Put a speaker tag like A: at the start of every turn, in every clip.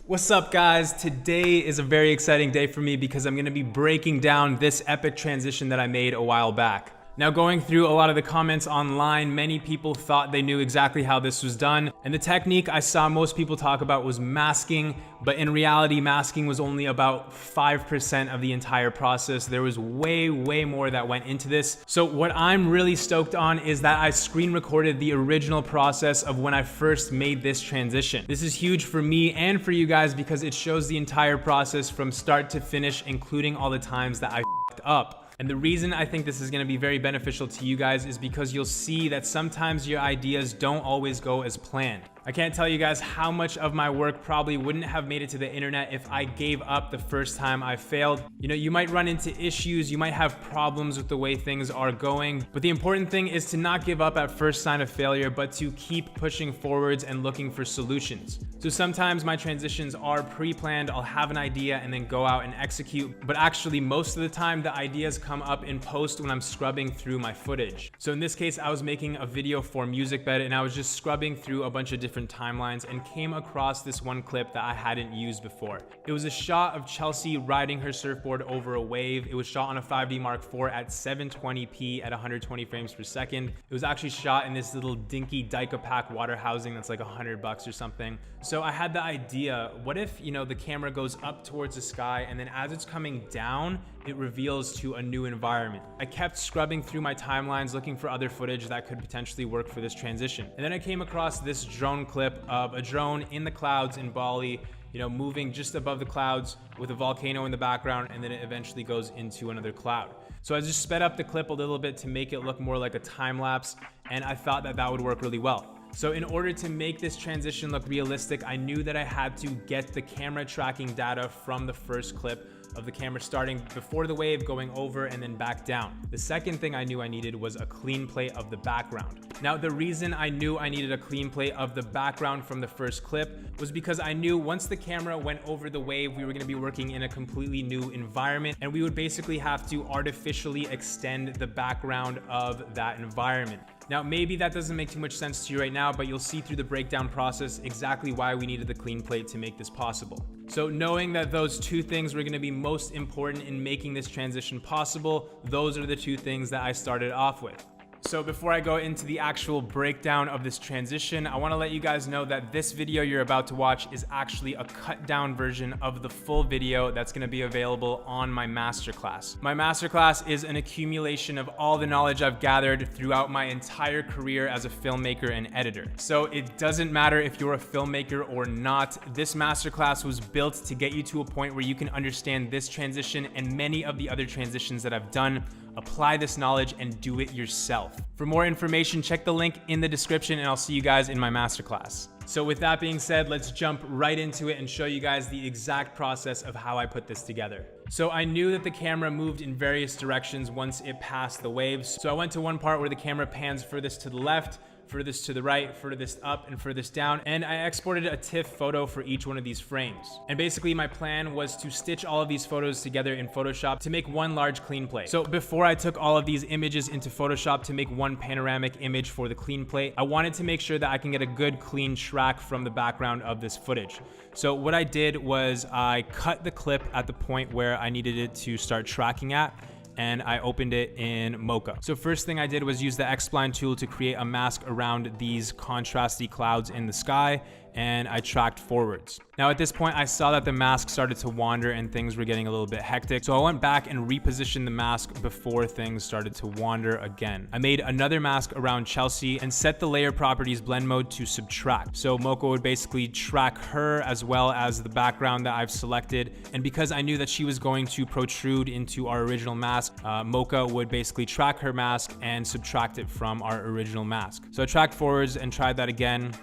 A: What's up, guys? Today is a very exciting day for me because I'm gonna be breaking down this epic transition that I made a while back. Now, going through a lot of the comments online, many people thought they knew exactly how this was done. And the technique I saw most people talk about was masking, but in reality, masking was only about 5% of the entire process. There was way more that went into this. So what I'm really stoked on is that I screen recorded the original process of when I first made this transition. This is huge for me and for you guys because it shows the entire process from start to finish, including all the times that I f***ed up. And the reason I think this is gonna be very beneficial to you guys is because you'll see that sometimes your ideas don't always go as planned. I can't tell you guys how much of my work probably wouldn't have made it to the internet if I gave up the first time I failed. You know, you might run into issues, you might have problems with the way things are going, but the important thing is to not give up at first sign of failure, but to keep pushing forwards and looking for solutions. So sometimes my transitions are pre-planned, I'll have an idea and then go out and execute, but actually most of the time the ideas come up in post when I'm scrubbing through my footage. So in this case, I was making a video for MusicBed and I was just scrubbing through a bunch of different timelines and came across this one clip that I hadn't used before. It was a shot of Chelsea riding her surfboard over a wave. It was shot on a 5D Mark IV at 720p at 120 frames per second. It was actually shot in this little dinky Dyka water housing that's like $100 or something. So I had the idea, what if, you know, the camera goes up towards the sky and then as it's coming down, it reveals to a new environment. I kept scrubbing through my timelines looking for other footage that could potentially work for this transition. And then I came across this drone clip of a drone in the clouds in Bali, you know, moving just above the clouds with a volcano in the background, and then it eventually goes into another cloud. So I just sped up the clip a little bit to make it look more like a time lapse, and I thought that that would work really well. So in order to make this transition look realistic, I knew that I had to get the camera tracking data from the first clip of the camera starting before the wave, going over and then back down. The second thing I knew I needed was a clean plate of the background. Now, the reason I knew I needed a clean plate of the background from the first clip was because I knew once the camera went over the wave, we were gonna be working in a completely new environment and we would basically have to artificially extend the background of that environment. Now, maybe that doesn't make too much sense to you right now, but you'll see through the breakdown process exactly why we needed the clean plate to make this possible. So knowing that those two things were gonna be most important in making this transition possible, those are the two things that I started off with. So before I go into the actual breakdown of this transition, I want to let you guys know that this video you're about to watch is actually a cut down version of the full video that's going to be available on my masterclass. My masterclass is an accumulation of all the knowledge I've gathered throughout my entire career as a filmmaker and editor. So it doesn't matter if you're a filmmaker or not, this masterclass was built to get you to a point where you can understand this transition and many of the other transitions that I've done. Apply this knowledge and do it yourself. For more information, check the link in the description and I'll see you guys in my masterclass. So with that being said, let's jump right into it and show you guys the exact process of how I put this together. So I knew that the camera moved in various directions once it passed the waves. So I went to one part where the camera pans furthest to the left, furthest to the right, furthest up, and furthest down, and I exported a TIFF photo for each one of these frames. And basically my plan was to stitch all of these photos together in Photoshop to make one large clean plate. So before I took all of these images into Photoshop to make one panoramic image for the clean plate, I wanted to make sure that I can get a good clean track from the background of this footage. So what I did was I cut the clip at the point where I needed it to start tracking at, and I opened it in Mocha. So first thing I did was use the X-Spline tool to create a mask around these contrasty clouds in the sky, and I tracked forwards. Now at this point, I saw that the mask started to wander and things were getting a little bit hectic. So I went back and repositioned the mask before things started to wander again. I made another mask around Chelsea and set the layer properties blend mode to subtract. So Mocha would basically track her as well as the background that I've selected. And because I knew that she was going to protrude into our original mask, Mocha would basically track her mask and subtract it from our original mask. So I tracked forwards and tried that again.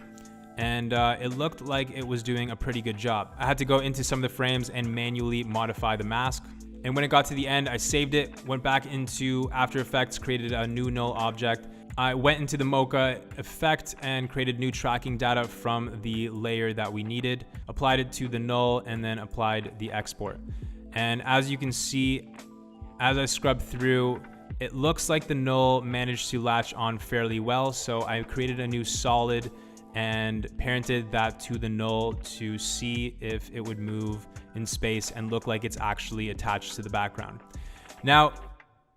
A: And it looked like it was doing a pretty good job. I had to go into some of the frames and manually modify the mask. And when it got to the end, I saved it, went back into After Effects, created a new null object. I went into the Mocha effect and created new tracking data from the layer that we needed, applied it to the null, and then applied the export. And as you can see, as I scrubbed through, it looks like the null managed to latch on fairly well. So I created a new solid and parented that to the null to see if it would move in space and look like it's actually attached to the background. Now,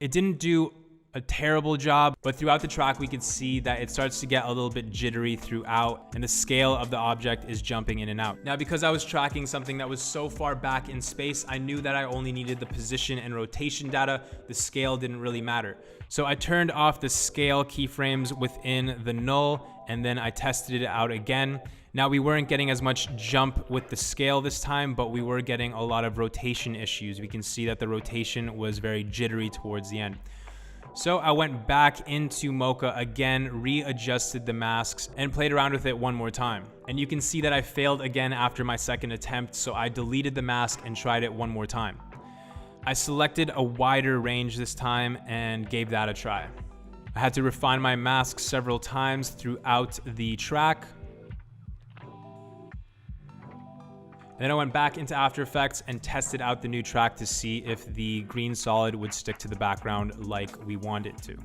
A: it didn't do a terrible job, but throughout the track we could see that it starts to get a little bit jittery throughout, and the scale of the object is jumping in and out. Now, because I was tracking something that was so far back in space, I knew that I only needed the position and rotation data. The scale didn't really matter. So I turned off the scale keyframes within the null, and then I tested it out again. Now, we weren't getting as much jump with the scale this time, but we were getting a lot of rotation issues. We can see that the rotation was very jittery towards the end. So I went back into Mocha again, readjusted the masks, and played around with it one more time. And you can see that I failed again after my second attempt, so I deleted the mask and tried it one more time. I selected a wider range this time and gave that a try. I had to refine my mask several times throughout the track. And then I went back into After Effects and tested out the new track to see if the green solid would stick to the background like we want it to.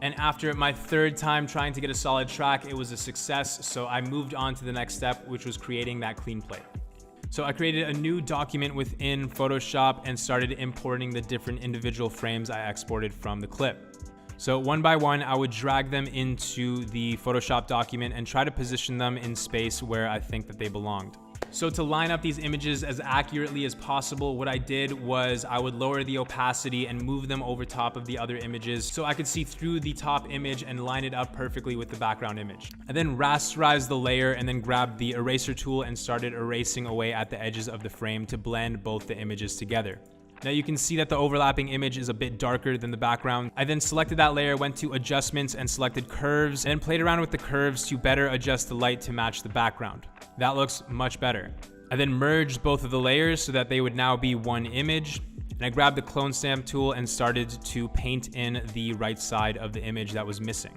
A: And after my third time trying to get a solid track, it was a success, so I moved on to the next step, which was creating that clean plate. So I created a new document within Photoshop and started importing the different individual frames I exported from the clip. So one by one, I would drag them into the Photoshop document and try to position them in space where I think that they belonged. So to line up these images as accurately as possible, what I did was I would lower the opacity and move them over top of the other images so I could see through the top image and line it up perfectly with the background image. I then rasterized the layer and then grabbed the eraser tool and started erasing away at the edges of the frame to blend both the images together. Now you can see that the overlapping image is a bit darker than the background. I then selected that layer, went to adjustments and selected curves, and played around with the curves to better adjust the light to match the background. That looks much better. I then merged both of the layers so that they would now be one image. And I grabbed the clone stamp tool and started to paint in the right side of the image that was missing.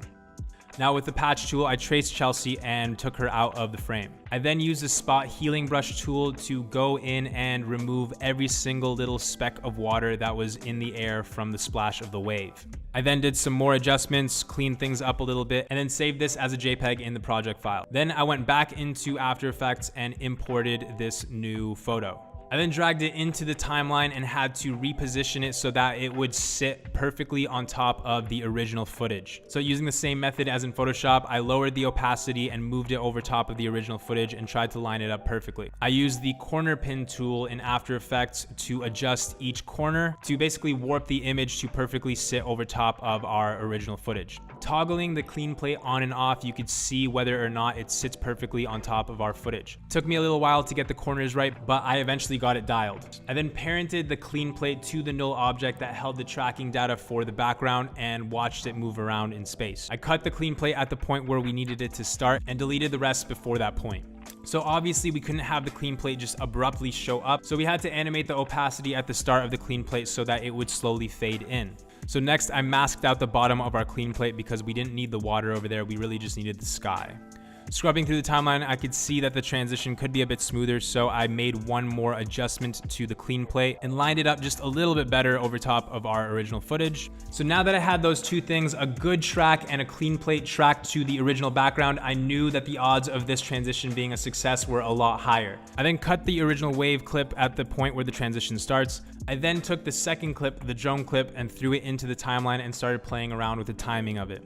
A: Now with the patch tool, I traced Chelsea and took her out of the frame. I then used the spot healing brush tool to go in and remove every single little speck of water that was in the air from the splash of the wave. I then did some more adjustments, cleaned things up a little bit, and then saved this as a JPEG in the project file. Then I went back into After Effects and imported this new photo. I then dragged it into the timeline and had to reposition it so that it would sit perfectly on top of the original footage. So using the same method as in Photoshop, I lowered the opacity and moved it over top of the original footage and tried to line it up perfectly. I used the corner pin tool in After Effects to adjust each corner to basically warp the image to perfectly sit over top of our original footage. Toggling the clean plate on and off, you could see whether or not it sits perfectly on top of our footage. It took me a little while to get the corners right, but I eventually got it dialed. I then parented the clean plate to the null object that held the tracking data for the background and watched it move around in space. I cut the clean plate at the point where we needed it to start and deleted the rest before that point. So obviously we couldn't have the clean plate just abruptly show up, so we had to animate the opacity at the start of the clean plate so that it would slowly fade in. So next I masked out the bottom of our clean plate because we didn't need the water over there, we really just needed the sky. Scrubbing through the timeline, I could see that the transition could be a bit smoother, so I made one more adjustment to the clean plate and lined it up just a little bit better over top of our original footage. So now that I had those two things, a good track and a clean plate tracked to the original background, I knew that the odds of this transition being a success were a lot higher. I then cut the original wave clip at the point where the transition starts. I then took the second clip, the drone clip, and threw it into the timeline and started playing around with the timing of it.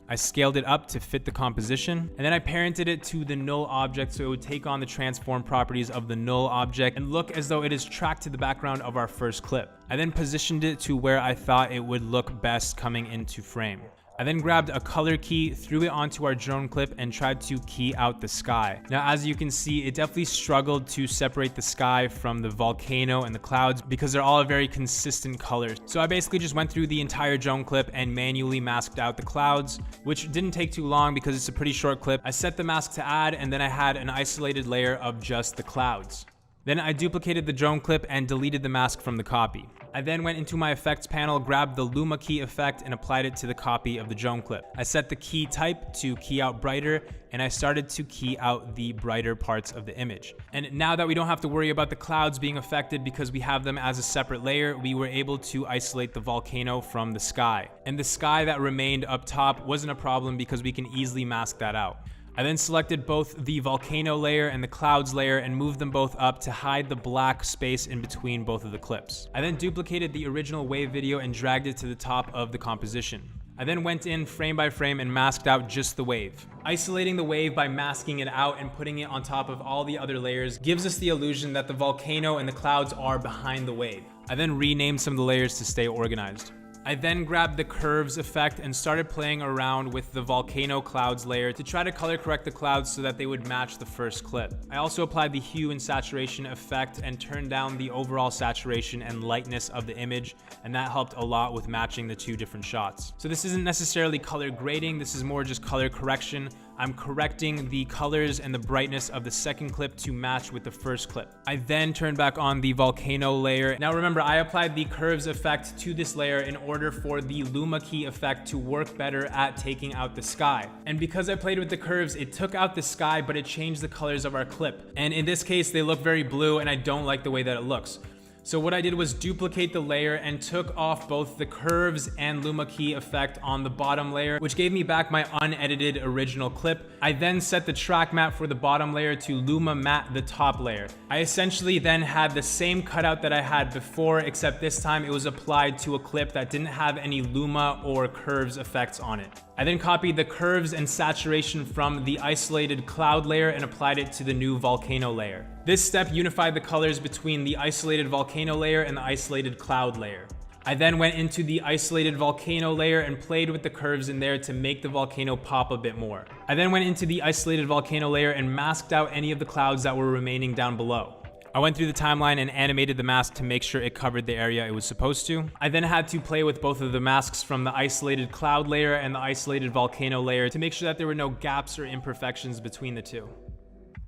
A: I scaled it up to fit the composition, and then I parented it to the null object so it would take on the transform properties of the null object and look as though it is tracked to the background of our first clip. I then positioned it to where I thought it would look best coming into frame. I then grabbed a color key, threw it onto our drone clip, and tried to key out the sky. Now, as you can see, it definitely struggled to separate the sky from the volcano and the clouds because they're all a very consistent color. So I basically just went through the entire drone clip and manually masked out the clouds, which didn't take too long because it's a pretty short clip. I set the mask to add, and then I had an isolated layer of just the clouds. Then I duplicated the drone clip and deleted the mask from the copy. I then went into my effects panel, grabbed the Luma key effect and applied it to the copy of the drone clip. I set the key type to key out brighter, and I started to key out the brighter parts of the image. And now that we don't have to worry about the clouds being affected because we have them as a separate layer, we were able to isolate the volcano from the sky. And the sky that remained up top wasn't a problem because we can easily mask that out. I then selected both the volcano layer and the clouds layer and moved them both up to hide the black space in between both of the clips. I then duplicated the original wave video and dragged it to the top of the composition. I then went in frame by frame and masked out just the wave. Isolating the wave by masking it out and putting it on top of all the other layers gives us the illusion that the volcano and the clouds are behind the wave. I then renamed some of the layers to stay organized. I then grabbed the curves effect and started playing around with the volcano clouds layer to try to color correct the clouds so that they would match the first clip. I also applied the hue and saturation effect and turned down the overall saturation and lightness of the image, and that helped a lot with matching the two different shots. So this isn't necessarily color grading, this is more just color correction. I'm correcting the colors and the brightness of the second clip to match with the first clip. I then turned back on the volcano layer. Now remember, I applied the curves effect to this layer in order for the Luma key effect to work better at taking out the sky. And because I played with the curves, it took out the sky, but it changed the colors of our clip. And in this case, they look very blue, and I don't like the way that it looks. So what I did was duplicate the layer and took off both the curves and Luma key effect on the bottom layer, which gave me back my unedited original clip. I then set the track matte for the bottom layer to Luma matte the top layer. I essentially then had the same cutout that I had before, except this time it was applied to a clip that didn't have any Luma or curves effects on it. I then copied the curves and saturation from the isolated cloud layer and applied it to the new volcano layer. This step unified the colors between the isolated volcano layer and the isolated cloud layer. I then went into the isolated volcano layer and played with the curves in there to make the volcano pop a bit more. I then went into the isolated volcano layer and masked out any of the clouds that were remaining down below. I went through the timeline and animated the mask to make sure it covered the area it was supposed to. I then had to play with both of the masks from the isolated cloud layer and the isolated volcano layer to make sure that there were no gaps or imperfections between the two.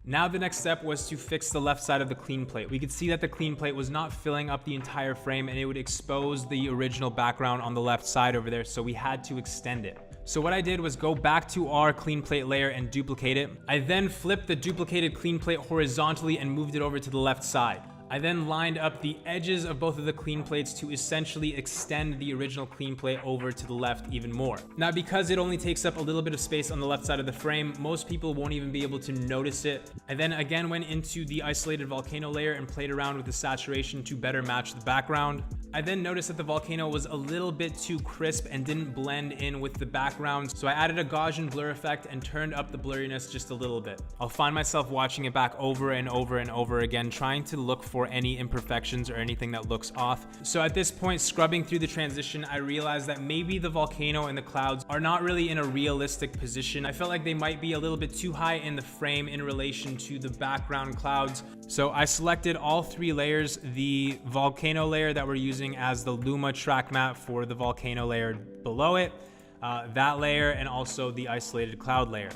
A: Now the next step was to fix the left side of the clean plate. We could see that the clean plate was not filling up the entire frame and it would expose the original background on the left side over there, so we had to extend it. So what I did was go back to our clean plate layer and duplicate it. I then flipped the duplicated clean plate horizontally and moved it over to the left side. I then lined up the edges of both of the clean plates to essentially extend the original clean plate over to the left even more. Now, because it only takes up a little bit of space on the left side of the frame, most people won't even be able to notice it. I then again went into the isolated volcano layer and played around with the saturation to better match the background. I then noticed that the volcano was a little bit too crisp and didn't blend in with the background, so I added a Gaussian blur effect and turned up the blurriness just a little bit. I'll find myself watching it back over and over and over again, trying to look for any imperfections or anything that looks off. So at this point, scrubbing through the transition, I realized that maybe the volcano and the clouds are not really in a realistic position. I felt like they might be a little bit too high in the frame in relation to the background clouds. So I selected all three layers, the volcano layer that we're using as the Luma track matte for the volcano layer below it, that layer, and also the isolated cloud layer.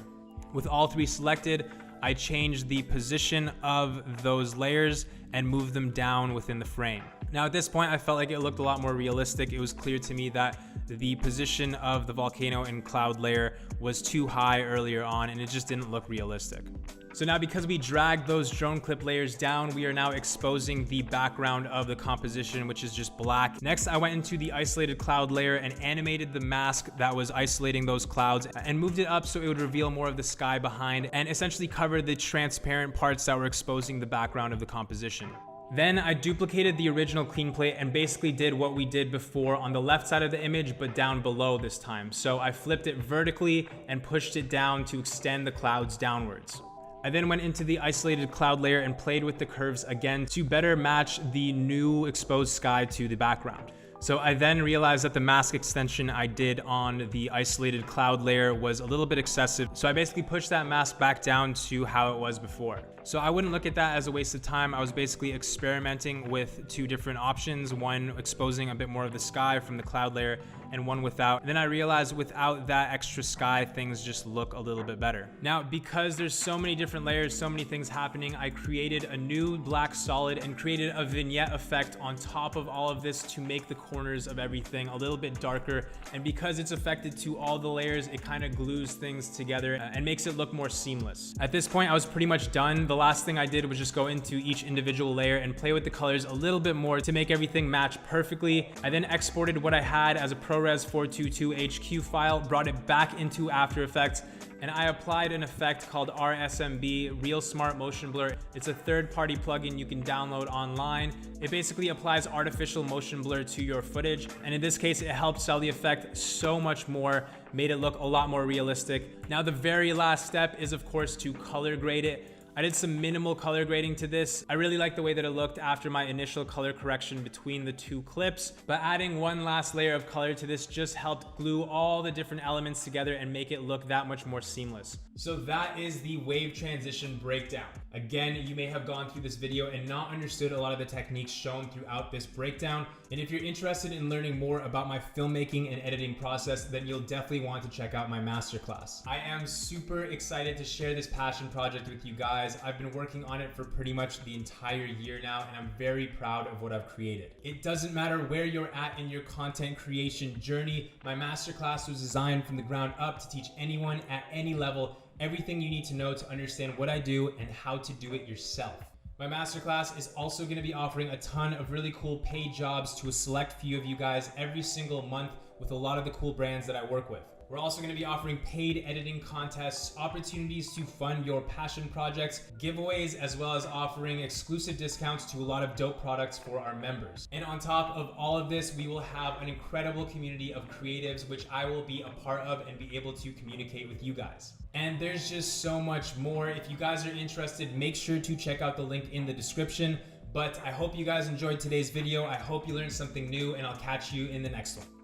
A: With all three selected, I changed the position of those layers and moved them down within the frame. Now at this point, I felt like it looked a lot more realistic. It was clear to me that the position of the volcano and cloud layer was too high earlier on and it just didn't look realistic. So now, because we dragged those drone clip layers down, we are now exposing the background of the composition, which is just black. Next, I went into the isolated cloud layer and animated the mask that was isolating those clouds and moved it up so it would reveal more of the sky behind and essentially cover the transparent parts that were exposing the background of the composition. Then I duplicated the original clean plate and basically did what we did before on the left side of the image, but down below this time. So I flipped it vertically and pushed it down to extend the clouds downwards. I then went into the isolated cloud layer and played with the curves again to better match the new exposed sky to the background. So I then realized that the mask extension I did on the isolated cloud layer was a little bit excessive. So I basically pushed that mask back down to how it was before. So I wouldn't look at that as a waste of time. I was basically experimenting with two different options, one exposing a bit more of the sky from the cloud layer and one without. Then I realized without that extra sky, things just look a little bit better. Now, because there's so many different layers, so many things happening, I created a new black solid and created a vignette effect on top of all of this to make the corners of everything a little bit darker. And because it's affected to all the layers, it kind of glues things together and makes it look more seamless. At this point, I was pretty much done. The last thing I did was just go into each individual layer and play with the colors a little bit more to make everything match perfectly. I then exported what I had as a ProRes 422 HQ file, brought it back into After Effects, and I applied an effect called RSMB, Real Smart Motion Blur. It's a third-party plugin you can download online. It basically applies artificial motion blur to your footage, and in this case, it helped sell the effect so much more, made it look a lot more realistic. Now, the very last step is, of course, to color grade it. I did some minimal color grading to this. I really like the way that it looked after my initial color correction between the two clips, but adding one last layer of color to this just helped glue all the different elements together and make it look that much more seamless. So that is the wave transition breakdown. Again, you may have gone through this video and not understood a lot of the techniques shown throughout this breakdown. And if you're interested in learning more about my filmmaking and editing process, then you'll definitely want to check out my masterclass. I am super excited to share this passion project with you guys. I've been working on it for pretty much the entire year now, and I'm very proud of what I've created. It doesn't matter where you're at in your content creation journey. My masterclass was designed from the ground up to teach anyone at any level everything you need to know to understand what I do and how to do it yourself. My masterclass is also going to be offering a ton of really cool paid jobs to a select few of you guys every single month with a lot of the cool brands that I work with. We're also going to be offering paid editing contests, opportunities to fund your passion projects, giveaways, as well as offering exclusive discounts to a lot of dope products for our members. And on top of all of this, we will have an incredible community of creatives, which I will be a part of and be able to communicate with you guys. And there's just so much more. If you guys are interested, make sure to check out the link in the description. But I hope you guys enjoyed today's video. I hope you learned something new, and I'll catch you in the next one.